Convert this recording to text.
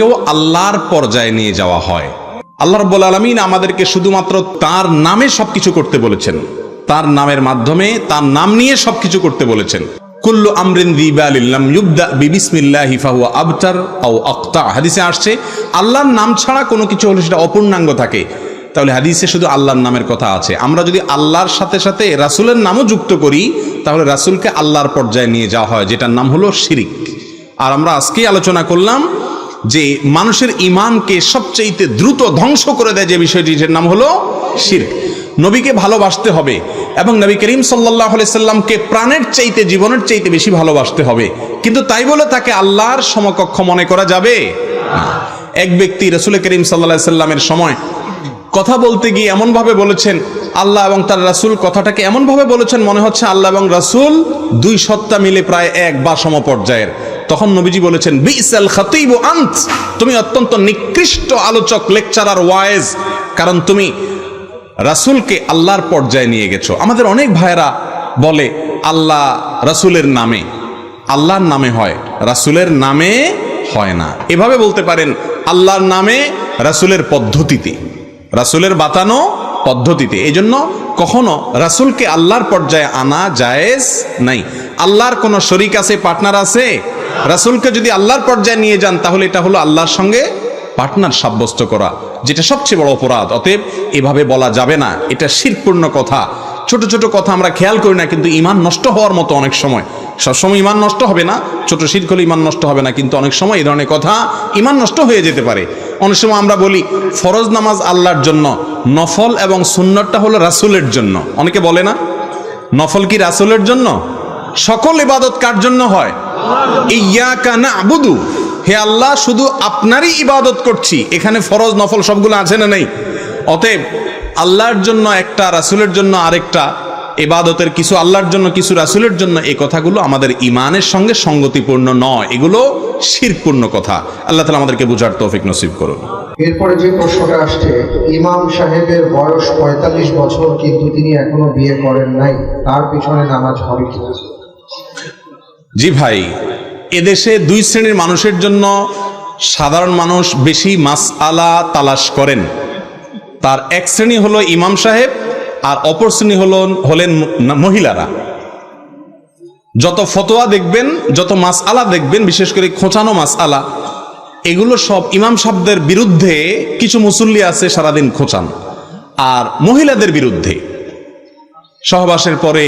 কেউ আল্লাহর পর্যায়ে নিয়ে যাওয়া হয়। আল্লাহ রাব্বুল আলামিন আমাদেরকে শুধুমাত্র তার নামে সবকিছু করতে বলেছেন, তার নামের মাধ্যমে, তার নাম নিয়ে সবকিছু করতে বলেছেন। কুল্লু আমরিন যিবালিন লাম ইউবদা বিবিসমিল্লাহি ফাহুয়া আবতার আও আকতা। হাদিসে আসছে আল্লাহর নাম ছাড়া কোনো কিছু হলে সেটা অপূর্ণাঙ্গ থাকে। তাহলে হাদিসে শুধু আল্লাহর নামের কথা আছে। আমরা যদি আল্লাহর সাথে সাথে রাসূলের নামও যুক্ত করি তাহলে রাসূলকে আল্লাহর পর্যায়ে নিয়ে যাওয়া হয়, যেটার নাম হলো শিরিক। আর আমরা আজকেই আলোচনা করলাম যে মানুষের ঈমানকে সবচেয়ে দ্রুত ধ্বংস করে দেয় যে বিষয়টির নাম হলো শিরক। নবীকে ভালোবাসতে হবে এবং নবী করিম সাল্লাল্লাহু আলাইহি সাল্লামকে প্রাণের চাইতে, জীবনের চাইতে বেশি ভালোবাসতে হবে, কিন্তু তাই বলে তাকে আল্লাহর সমকক্ষ মনে করা যাবে না। এক ব্যক্তি রাসূল করিম সাল্লাল্লাহু আলাইহি সাল্লামের সময় কথা বলতে গিয়ে এমনভাবে বলেছেন, আল্লাহ এবং তার রাসূল কথাটাকে এমনভাবে বলেছেন মনে হচ্ছে আল্লাহ এবং রাসূল দুই সত্তা মিলে প্রায় এক বা সমপর্যায়ের। তখন নবীজি বলেছেন, বিসাল খাতিবু আন্ত, তুমি অত্যন্ত নিকৃষ্ট আলোচক, লেকচারার, ওয়াইজ, কারণ তুমি রাসূলকে আল্লাহর পর্যায়ে নিয়ে গেছো। আমাদের অনেক ভাইয়েরা বলে আল্লাহ রাসূলের নামে, আল্লাহর নামে হয়, রাসূলের নামে হয় না। এভাবে বলতে পারেন আল্লাহর নামে, রাসূলের পদ্ধতিতে, রাসূলের বাতানো পদ্ধতিতে। এই জন্য কখনো রাসূলকে আল্লাহর পর্যায়ে আনা জায়েজ নাই। আল্লাহর কোনো শরীক আছে, পার্টনার আছে? রাসূলকে যদি আল্লাহর পর্যায়ে নিয়ে যান তাহলে এটা হলো আল্লাহর সঙ্গে পার্টনার সাব্যস্ত করা, যেটা সবচেয়ে বড় অপরাধ। অতএব এভাবে বলা যাবে না, এটা শিরকপূর্ণ কথা। ছোট ছোট কথা আমরা খেয়াল করি না, কিন্তু ঈমান নষ্ট হওয়ার মতো অনেক সময়। সবসময় ঈমান নষ্ট হবে না, ছোট শিরক হলে ঈমান নষ্ট হবে না, কিন্তু অনেক সময় এই ধরনের কথা ঈমান নষ্ট হয়ে যেতে পারে। অনেক সময় আমরা বলি ফরজ নামাজ আল্লাহর জন্য, নফল এবং সুন্নতটা হলো রাসূলের জন্য। অনেকে বলে না নফল কি রাসূলের জন্য? সকল ইবাদত কার জন্য হয়? ইয়াকা না'বুদু, হে আল্লাহ শুধু আপনারই ইবাদত করছি। এখানে ফরজ নফল সবগুলো আছে না নেই? অতএব আল্লাহর জন্য একটা, রাসূলের জন্য আরেকটা, ইবাদতের কিছু আল্লাহর জন্য কিছু রাসূলের জন্য, এই কথাগুলো আমাদের ঈমানের সঙ্গে সঙ্গতিপূর্ণ নয়, এগুলো শিরকপূর্ণ কথা। আল্লাহ তাআলা আমাদেরকে বুঝার তৌফিক নসিব করুন। এরপরে যে প্রশ্নটা আসছে, ইমাম সাহেবের বয়স ৪৫ বছর কিন্তু তিনি এখনো বিয়ে করেন নাই, তার পিছনে নামাজ হবে কি? জি ভাই, এদেশে দুই শ্রেণীর মানুষের জন্য সাধারণ মানুষ বেশি মাসআলা তালাশ করেন। তার এক শ্রেণী হলো ইমাম সাহেব, আর অপর শ্রেণী হলেন মহিলারা। যত ফতোয়া দেখবেন, যত মাসআলা দেখবেন, বিশেষ করে খোঁচানো মাসআলা, এগুলো সব ইমাম সাহেবদের বিরুদ্ধে কিছু মুসল্লি আছে সারাদিন খোঁচান, আর মহিলাদের বিরুদ্ধে। সহবাসের পরে